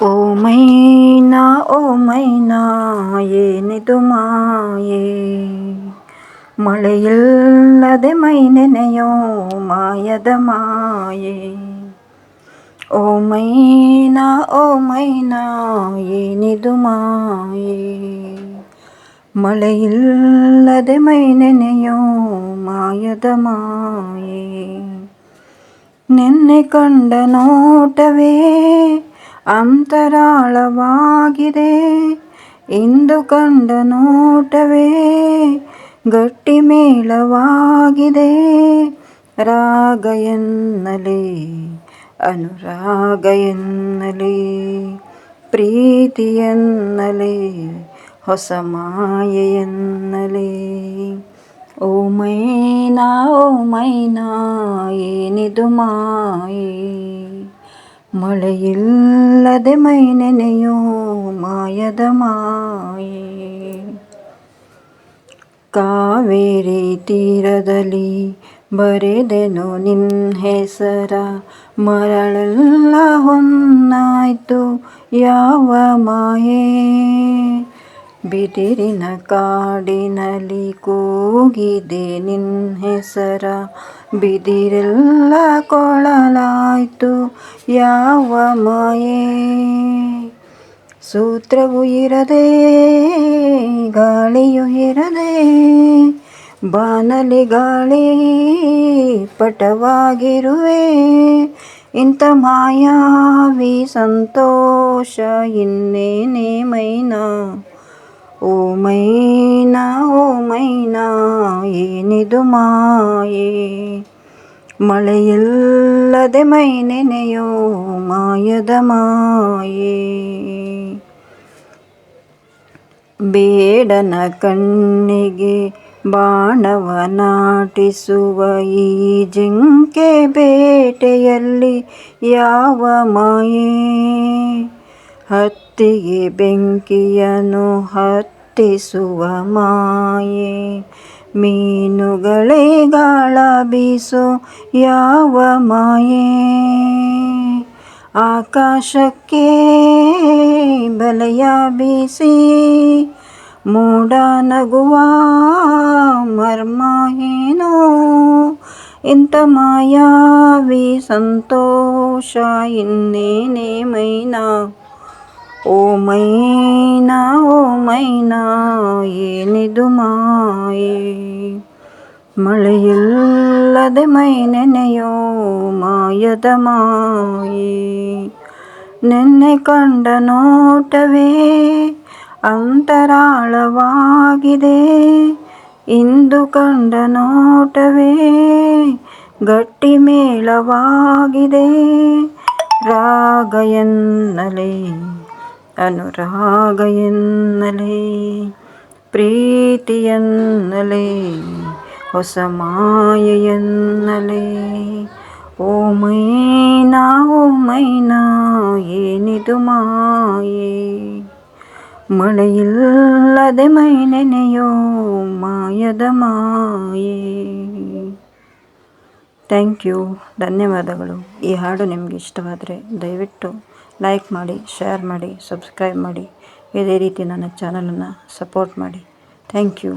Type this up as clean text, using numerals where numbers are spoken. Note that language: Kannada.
ಓ ಮೈನಾ ಓ ಮೈನಾ ಏನಿದು ಮಾಯೆ, ಮಳೆಯಿಲ್ಲದೆ ಮೈ ನೆನೆಯೋ ಮಾಯದ ಮಾಯೆ. ಓ ಮೈನಾ ಓ ಮೈನಾ ಏನಿದು ಮಾಯೆ, ಮಳೆಯಿಲ್ಲದೆ ಮೈ ನೆನೆಯೋ ಮಾಯದ ಮಾಯೆ. ನಿನ್ನೆ ಕಂಡ ನೋಟವೇ ಅಂತರಾಳವಾಗಿದೆ, ಇಂದು ಕಂಡ ನೋಟವೇ ಗಟ್ಟಿ ಮೇಳವಾಗಿದೆ. ರಾಗ ಎನ್ನಲೇ ಅನುರಾಗ ಎನ್ನಲೇ ಪ್ರೀತಿ ಎನ್ನಲೇ ಹೊಸ ಮಾಯೆ ಎನ್ನಲೇ. ಓ ಮೈನಾ ಓ ಮೈನಾ ಏನಿದು ಮಾಯೆ, ಮಳೆಯಿಲ್ಲದೆ ಮೈ ನೆನೆಯೋ ಮಾಯದ ಮಾಯೆ. ಕಾವೇರಿ ತೀರದಲ್ಲಿ ಬರೆದೆನು ನಿನ್ನ ಹೆಸರ, ಮರಳೆಲ್ಲ ಹೊನ್ನಾಯ್ತು ಯಾವ ಮಾಯೆ. ಬಿದಿರಿನ ಕಾಡಿನಲ್ಲಿ ಕೂಗಿದೆ ನಿನ್ನ ಹೆಸರ, ಬಿದಿರೆಲ್ಲ ಕೊಳಲಾಯ್ತು ಯಾವ ಮಾಯೆ. ಸೂತ್ರವು ಇರದೆ ಗಾಳಿಯು ಇರದೆ, ಬಾನಲಿ ಗಾಳಿ ಪಟವಾಗಿರುವೆ. ಇಂಥ ಮಾಯಾವಿ ಸಂತೋಷ ಇನ್ನೇನೇ ಮೈನಾ. ಓ ಮೈನಾ ಓ ಮೈನಾ ಏನಿದು ಮಾಯೆ, ಮಳೆಯಿಲ್ಲದೆ ಮೈ ನೆನೆಯೋ ಮಾಯದ ಮಾಯೆ. ಬೇಡನ ಕಣ್ಣಿಗೆ ಬಾಣವ ನಾಟಿಸುವ ಈ ಜಿಂಕೆ ಬೇಟೆಯಲ್ಲಿ ಯಾವ ಮಾಯೆ. ಹತ್ತಿಗೆ ಬೆಂಕಿಯನ್ನು ಹತ್ತಿಸುವ ಮಾಯೆ, ಮೀನುಗಳೇ ಗಾಳ ಬೀಸೋ ಯಾವ ಮಾಯೆ. ಆಕಾಶಕ್ಕೆ ಬಲೆಯ ಬೀಸಿ ಮೋಡ ನಗುವ ಮರ್ಮ ಏನೋ. ಇಂಥ ಮಾಯಾವಿ ಸಂತೋಷ ಇನ್ನೇನೇ ಮೈನಾ. ಓ ಮೈನಾ ಓ ಮೈನಾ ಏನಿದು ಮಾಯೆ, ಮಳೆಯಿಲ್ಲದೆ ಮೈ ನೆನೆಯೋ ಮಾಯದ ಮಾಯೆ. ನಿನ್ನೆ ಕಂಡ ನೋಟವೇ ಅಂತರಾಳವಾಗಿದೆ, ಇಂದು ಕಂಡ ನೋಟವೇ ಗಟ್ಟಿ ಮೇಳವಾಗಿದೆ. ರಾಗ ಎನ್ನಲೇ ಅನುರಾಗ ಎನ್ನಲೇ ಪ್ರೀತಿ ಎನ್ನಲೇ ಹೊಸ ಮಾಯೆ ಎನ್ನಲೇ. ಓ ಮೈನಾ ಓ ಮೈನಾ ಏನಿದು ಮಾಯೆ, ಮಳೆಯಿಲ್ಲದೆ ಮೈ ನೆನೆಯೋ ಮಾಯದ ಮಾಯೆ. ಥ್ಯಾಂಕ್ ಯು, ಧನ್ಯವಾದಗಳು. ಈ ಹಾಡು ನಿಮಗೆ ಇಷ್ಟವಾದರೆ ದಯವಿಟ್ಟು ಲೈಕ್ ಮಾಡಿ, ಶೇರ್ ಮಾಡಿ, ಸಬ್ಸ್ಕ್ರೈಬ್ ಮಾಡಿ. ಇದೇ ರೀತಿ ನನ್ನ ಚಾನಲನ್ನು ಸಪೋರ್ಟ್ ಮಾಡಿ. Thank you.